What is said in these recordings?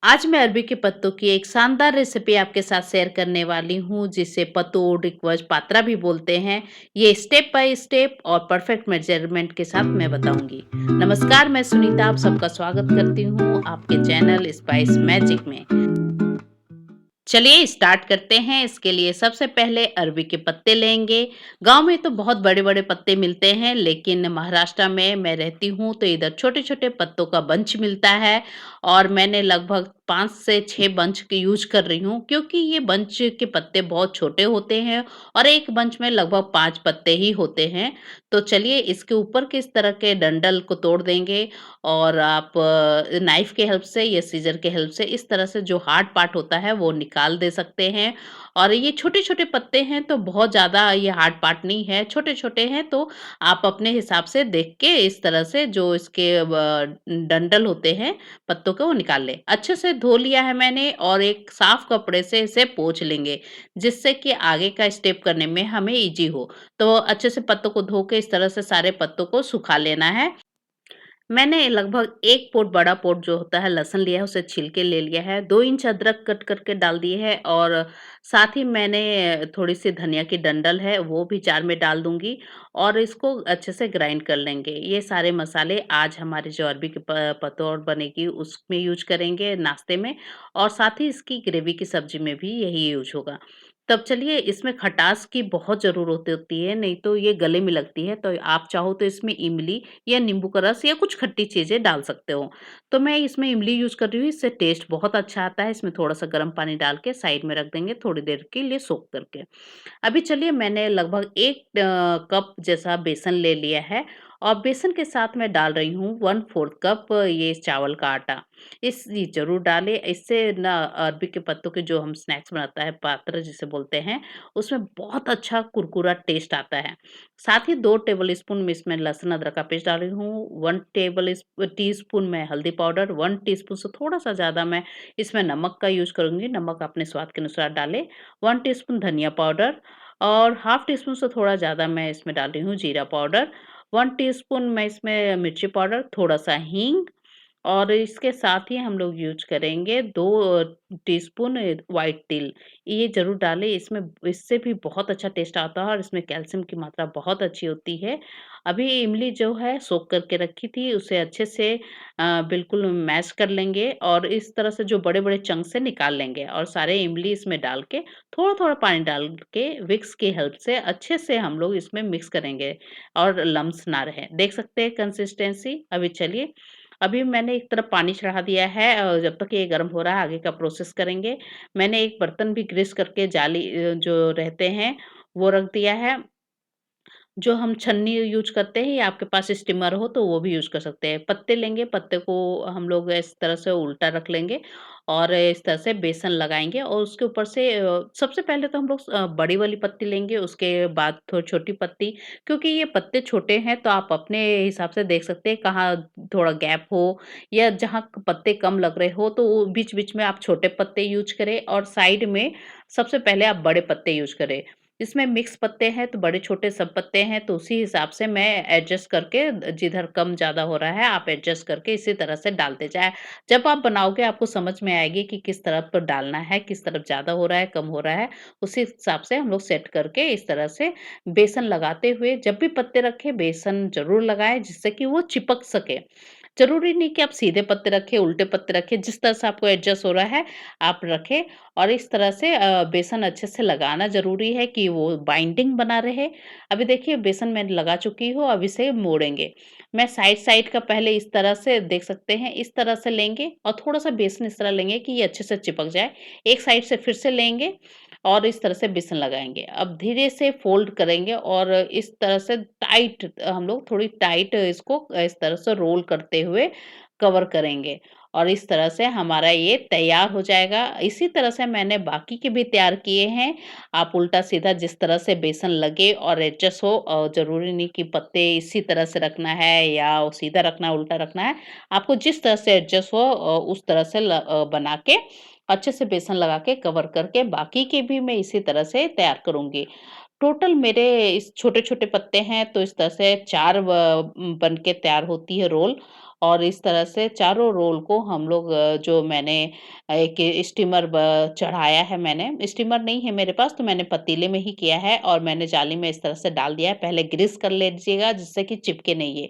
आज मैं अरबी के पत्तों की एक शानदार रेसिपी आपके साथ शेयर करने वाली हूँ, जिसे पतोड़, रिक्वच, पात्रा भी बोलते हैं। ये स्टेप बाय स्टेप और परफेक्ट मेजरमेंट के साथ मैं बताऊंगी। नमस्कार, मैं सुनीता आप सबका स्वागत करती हूँ आपके चैनल स्पाइस मैजिक में। चलिए स्टार्ट करते हैं। इसके लिए सबसे पहले अरबी के पत्ते लेंगे। गांव में तो बहुत बड़े-बड़े पत्ते मिलते हैं, लेकिन महाराष्ट्र में मैं रहती हूँ तो इधर छोटे-छोटे पत्तों का बंच मिलता है और मैंने लगभग 5 से 6 बंच के यूज़ कर रही हूँ, क्योंकि ये बंच के पत्ते बहुत छोटे होते हैं और एक बंच में लगभग 5 पत्ते ही होते हैं। तो चलिए इसके ऊपर के इस तरह के डंडल को तोड़ देंगे और आप नाइफ के हेल्प से या सीजर के हेल्प से इस तरह से जो हार्ड पार्ट होता है वो निकाल दे सकते हैं। और ये छोटे-छोटे पत्ते हैं तो बहुत ज़्यादा ये हार्ड पार्ट नहीं है, छोटे-छोटे हैं तो आप अपने हिसाब से देख के इस तरह से जो इसके डंठल होते हैं पत्तों के वो निकाल लें। अच्छे से धो लिया है मैंने और एक साफ कपड़े से इसे पोंछ लेंगे, जिससे कि आगे का स्टेप करने में हमें ईज़ी हो। तो अच्छे से पत्तों को धो के इस तरह से सारे पत्तों को सुखा लेना है। मैंने लगभग 1 पोट बड़ा पोट जो होता है लहसुन लिया है, उसे छील के ले लिया है। 2 इंच अदरक कट करके डाल दिए है और साथ ही मैंने थोड़ी-सी धनिया की डंडल है, वो भी जार में डाल दूँगी और इसको अच्छे से ग्राइंड कर लेंगे। ये सारे मसाले आज हमारे जो अरबी की प पतोड़ बनेगी, उसमें यूज़ करेंगे नाश्ते में और साथ ही इसकी ग्रेवी की सब्ज़ी में भी यही यूज़ होगा। तब चलिए इसमें खटास की बहुत ज़रूरत होती है, नहीं तो ये गले में लगती है। तो आप चाहो तो इसमें इमली या नींबू का रस या कुछ खट्टी चीज़ें डाल सकते हो। तो मैं इसमें इमली यूज़ कर रही हूँ, इससे टेस्ट बहुत अच्छा आता है। इसमें थोड़ा-सा गर्म पानी डाल के साइड में रख देंगे थोड़ी देर के लिए सोक करके। अभी चलिए मैंने लगभग 1 कप जैसा बेसन ले लिया है और बेसन के साथ मैं डाल रही हूँ 1/4 कप ये चावल का आटा। ये ज़रूर डालें, इससे ना अरबी के पत्तों के जो हम स्नैक्स बनाता है पात्र जिसे बोलते हैं, उसमें बहुत अच्छा कुरकुरा टेस्ट आता है। साथ ही 2 टेबल स्पून मैं इसमें लहसुन अदरक का पेस्ट डाल रही हूँ, 1 टीस्पून मैं हल्दी पाउडर, 1 टीस्पून से थोड़ा-सा ज़्यादा मैं इसमें नमक का यूज़ करूँगी, नमक अपने स्वाद के अनुसार डालें। 1 टीस्पून धनिया पाउडर और हाफ टी स्पून से थोड़ा ज़्यादा मैं इसमें डाल रही हूँ जीरा पाउडर, 1 टीस्पून मैं इसमें मिर्ची पाउडर, थोड़ा-सा हींग और इसके साथ ही हम लोग यूज़ करेंगे 2 टीस्पून व्हाइट तिल। ये ज़रूर डालें, इसमें इससे भी बहुत अच्छा टेस्ट आता है और इसमें कैल्शियम की मात्रा बहुत अच्छी होती है। अभी इमली जो है सोक करके रखी थी, उसे अच्छे से बिल्कुल मैश कर लेंगे और इस तरह से जो बड़े-बड़े चंक से निकाल लेंगे और सारे इमली इसमें डाल के थोड़ा-थोड़ा पानी डाल के विक्स की हेल्प से अच्छे से हम लोग इसमें मिक्स करेंगे और लम्स ना रहे। देख सकते हैं कंसिस्टेंसी? अभी चलिए अभी मैंने एक तरफ पानी चढ़ा दिया है जब तक ये गर्म हो रहा है आगे का प्रोसेस करेंगे। मैंने एक बर्तन भी ग्रीस करके जो रहते हैं वो रख दिया है। जो हम छन्नी यूज़ करते हैं या आपके पास स्टीमर हो तो वो भी यूज़ कर सकते हैं। पत्ते लेंगे, पत्ते को हम लोग इस तरह से उल्टा रख लेंगे और इस तरह से बेसन लगाएँगे और उसके ऊपर से सबसे पहले तो हम लोग बड़ी वाली पत्ती लेंगे, उसके बाद थोड़ी छोटी पत्ती क्योंकि ये पत्ते छोटे हैं तो आप अपने हिसाब से देख सकते हैं कहाँ थोड़ा गैप हो या जहाँ पत्ते कम लग रहे हो तो बीच-बीच में आप छोटे पत्ते यूज़ करें और साइड में सबसे पहले आप बड़े पत्ते यूज़ करें। इसमें मिक्स पत्ते हैं तो बड़े-छोटे सब पत्ते हैं तो उसी हिसाब से मैं एडजस्ट करके जिधर कम ज़्यादा हो रहा है आप एडजस्ट करके इसी तरह से डालते जाएँ। जब आप बनाओगे आपको समझ में आएगी कि किस तरफ डालना है, किस तरफ ज़्यादा हो रहा है, कम हो रहा है, उसी हिसाब से हम लोग सेट करके इस तरह से बेसन लगाते हुए जब भी पत्ते रखें बेसन ज़रूर लगाएँ जिससे कि वो चिपक सके। ज़रूरी नहीं कि आप सीधे पत्ते रखें, उल्टे पत्ते रखें, जिस तरह से आपको एडजस्ट हो रहा है आप रखें और इस तरह से बेसन अच्छे से लगाना ज़रूरी है कि वो बाइंडिंग बना रहे। अभी देखिए बेसन मैं लगा चुकी हूँ, अब इसे मोड़ेंगे। मैं साइड-साइड का पहले इस तरह से देख सकते हैं, इस तरह से लेंगे और थोड़ा-सा बेसन इस तरह लेंगे कि ये अच्छे से चिपक जाए। एक साइड से फिर से लेंगे और इस तरह से बेसन लगाएँगे। अब धीरे से फ़ोल्ड करेंगे और इस तरह से टाइट हम लोग थोड़ी टाइट इसको इस तरह से रोल करते हुए कवर करेंगे और इस तरह से हमारा ये तैयार हो जाएगा। इसी तरह से मैंने बाकी के भी तैयार किए हैं। आप उल्टा-सीधा जिस तरह से बेसन लगे और एडजस्ट हो ज़रूरी नहीं कि पत्ते इसी तरह से रखना है या सीधा रखना है, उल्टा रखना है। आपको जिस तरह से एडजस्ट हो उस तरह से बना के अच्छे से बेसन लगा के कवर करके बाकी के भी मैं इसी तरह से तैयार करूँगी। टोटल मेरे इस छोटे-छोटे पत्ते हैं तो इस तरह से 4 बन के तैयार होती है रोल और इस तरह से चारों रोल को हम लोग जो मैंने एक स्टीमर चढ़ाया है मैंने, स्टीमर नहीं है मेरे पास तो मैंने पतीले में ही किया है और मैंने जाली में इस तरह से डाल दिया है। पहले ग्रीस कर लीजिएगा जिससे कि चिपके नहीं ये।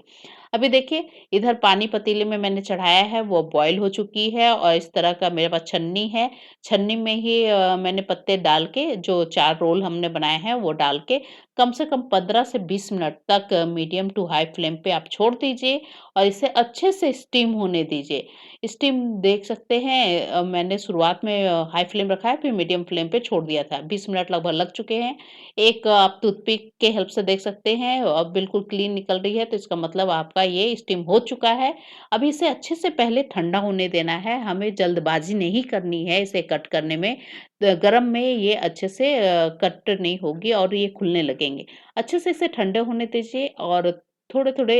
अभी देखिए इधर पानी पतीले में मैंने चढ़ाया है वो बॉयल हो चुकी है और इस तरह का मेरे पास छन्नी है। छन्नी में ही मैंने पत्ते डाल के जो 4 रोल हमने बनाए हैं वो डाल के कम से कम 15 से 20 मिनट तक मीडियम टू हाई फ्लेम पे आप छोड़ दीजिए और इसे अच्छे से स्टीम होने दीजिए। स्टीम देख सकते हैं मैंने शुरुआत में हाई फ्लेम रखा है फिर मीडियम फ्लेम पे छोड़ दिया था। 20 मिनट लगभग लग चुके हैं। एक आप टूथपिक के हेल्प से देख सकते हैं अब बिल्कुल क्लीन निकल रही है तो इसका मतलब आपका ये स्टीम हो चुका है। अब इसे अच्छे से पहले ठंडा होने देना है, हमें जल्दबाज़ी नहीं करनी है इसे कट करने में। गरम में ये अच्छे से कट नहीं होगी और ये खुलने लगेंगे। अच्छे से इसे ठंडे होने दीजिए और थोड़े-थोड़े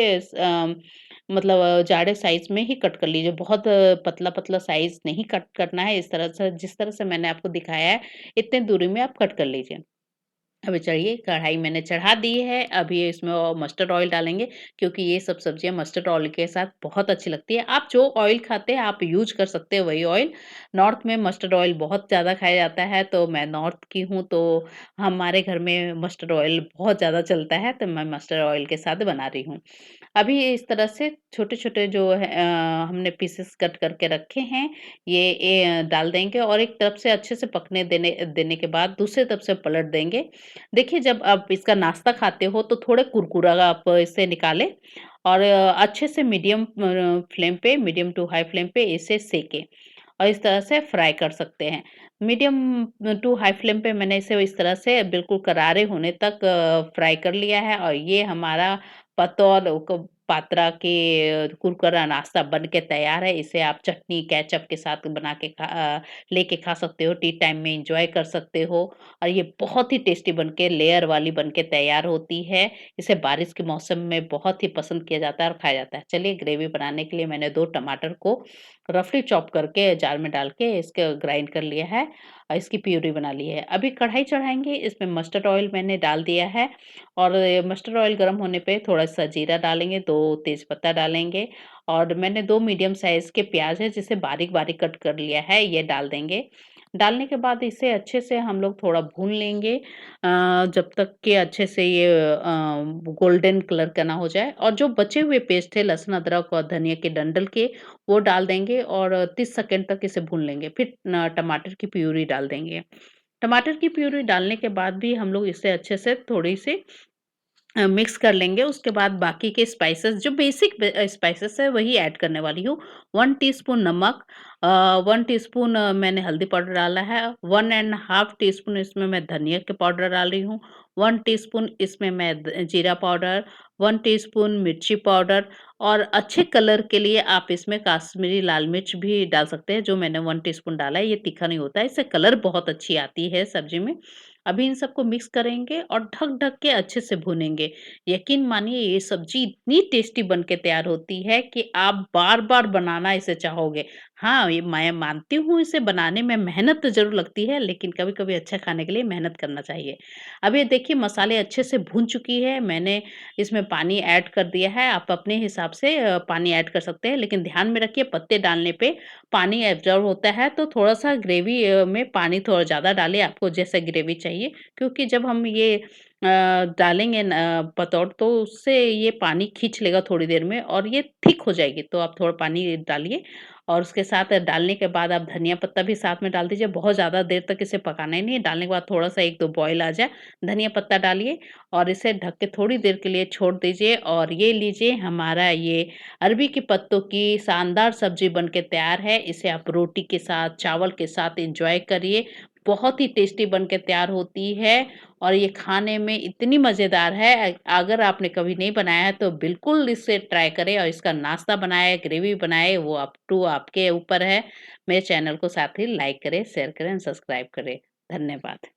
मतलब जाड़े साइज़ में ही कट कर लीजिए। बहुत पतला-पतला साइज़ नहीं कट करना है, इस तरह से जिस तरह से मैंने आपको दिखाया है, इतने दूरी में आप कट कर लीजिए। अभी चढ़िए कढ़ाई मैंने चढ़ा दी है, अभी इसमें मस्टर्ड ऑयल डालेंगे क्योंकि ये सब सब्जियाँ मस्टर्ड ऑयल के साथ बहुत अच्छी लगती है। आप जो ऑयल खाते हैं आप यूज़ कर सकते हैं वही ऑयल। नॉर्थ में मस्टर्ड ऑयल बहुत ज़्यादा खाया जाता है तो मैं नॉर्थ की हूँ तो हमारे घर में मस्टर्ड ऑयल बहुत ज़्यादा चलता है तो मैं मस्टर्ड ऑयल के साथ बना रही हूँ। अभी इस तरह से छोटे-छोटे जो है हमने पीसेस कट करके रखे हैं, ये डाल देंगे और एक तरफ से अच्छे से पकने देने देने के बाद दूसरी तरफ से पलट देंगे। देखिए जब आप इसका नाश्ता खाते हो तो थोड़े कुरकुरा आप इसे निकालें और अच्छे से मीडियम फ्लेम पे मीडियम टू हाई फ्लेम पे इसे सेकें और इस तरह से फ्राई कर सकते हैं। मीडियम टू हाई फ्लेम पे मैंने इसे इस तरह से बिल्कुल करारे होने तक फ्राई कर लिया है और ये हमारा पतौल पात्रा के कुरकुरा नाश्ता बन के तैयार है। इसे आप चटनी, केचअप के साथ बना के लेके खा सकते हो, टी टाइम में एन्जॉय कर सकते हो और ये बहुत ही टेस्टी बन के लेयर वाली बन के तैयार होती है। इसे बारिश के मौसम में बहुत ही पसंद किया जाता है और खाया जाता है। चलिए ग्रेवी बनाने के लिए मैंने 2 टमाटर को रफली चॉप करके जार में डाल के इसको ग्राइंड कर लिया है और इसकी प्यूरी बना ली है। अभी कढ़ाई चढ़ाएँगे, इसमें मस्टर्ड ऑयल मैंने डाल दिया है और मस्टर्ड ऑयल गरम होने पे थोड़ा-सा जीरा डालेंगे, 2 तेज़पत्ता डालेंगे और मैंने 2 मीडियम साइज़ के प्याज़ है जिसे बारीक-बारीक कट कर लिया है, ये डाल देंगे। डालने के बाद इसे अच्छे से हम लोग थोड़ा भून लेंगे जब तक कि अच्छे से ये गोल्डन कलर का ना हो जाए और जो बचे हुए पेस्ट थे लहसुन, अदरक और धनिया के डंडल के, वो डाल देंगे और 30 सेकंड तक इसे भून लेंगे। फिर टमाटर की प्यूरी डाल देंगे। टमाटर की प्यूरी डालने के बाद भी हम लोग इसे अच्छे से थोड़ी-सी मिक्स कर लेंगे, उसके बाद बाकी के स्पाइसेस जो बेसिक स्पाइसेस है वही ऐड करने वाली हूँ। 1 टीस्पून नमक 1 टीस्पून मैंने हल्दी पाउडर डाला है, 1 एंड हाफ टीस्पून इसमें मैं धनिया के पाउडर डाल रही हूँ, 1 टीस्पून इसमें मैं जीरा पाउडर, 1 टीस्पून मिर्ची पाउडर और अच्छे कलर के लिए आप इसमें काश्मीरी लाल मिर्च भी डाल सकते हैं, जो मैंने 1 टीस्पून डाला है, ये तीखा नहीं होता है, इससे कलर बहुत अच्छी आती है सब्ज़ी में। अभी इन सबको मिक्स करेंगे और ढक-ढक के अच्छे से भूनेंगे। यकीन मानिए ये सब्ज़ी इतनी टेस्टी बन के तैयार होती है कि आप बार-बार बनाना इसे चाहोगे। हाँ, ये मैं मानती हूँ इसे बनाने में मेहनत तो ज़रूर लगती है, लेकिन कभी-कभी अच्छा खाने के लिए मेहनत करना चाहिए। अब ये देखिए मसाले अच्छे से भून चुकी है, मैंने इसमें पानी ऐड कर दिया है, आप अपने हिसाब से पानी ऐड कर सकते हैं, लेकिन ध्यान में रखिए पत्ते डालने पे पानी एब्ज़ॉर्ब होता है, तो थोड़ा-सा ग्रेवी में पानी थोड़ा ज़्यादा डालें, आपको जैसे ग्रेवी चाहिए। क्योंकि जब हम ये डालेंगे पतौड़ तो उससे ये पानी खींच लेगा थोड़ी देर में और ये थिक हो जाएगी, तो आप थोड़ा पानी डालिए और उसके साथ डालने के बाद आप धनिया पत्ता भी साथ में डाल दीजिए। बहुत ज़्यादा देर तक इसे पकाना ही नहीं है, डालने के बाद थोड़ा-सा 1-2 बॉयल आ जाए, धनिया पत्ता डालिए और इसे ढक के थोड़ी देर के लिए छोड़ दीजिए और ये लीजिए हमारा ये अरबी के पत्तों की शानदार सब्ज़ी बन के तैयार है। इसे आप रोटी के साथ, चावल के साथ एन्जॉय करिए। बहुत ही टेस्टी बन के तैयार होती है और ये खाने में इतनी मज़ेदार है अगर आपने कभी नहीं बनाया है तो बिल्कुल इसे ट्राई करें और इसका नाश्ता बनाएँ, ग्रेवी बनाएँ वो अप टू आपके ऊपर है। मेरे चैनल को साथ ही लाइक करें, शेयर करें, सब्सक्राइब करें। धन्यवाद।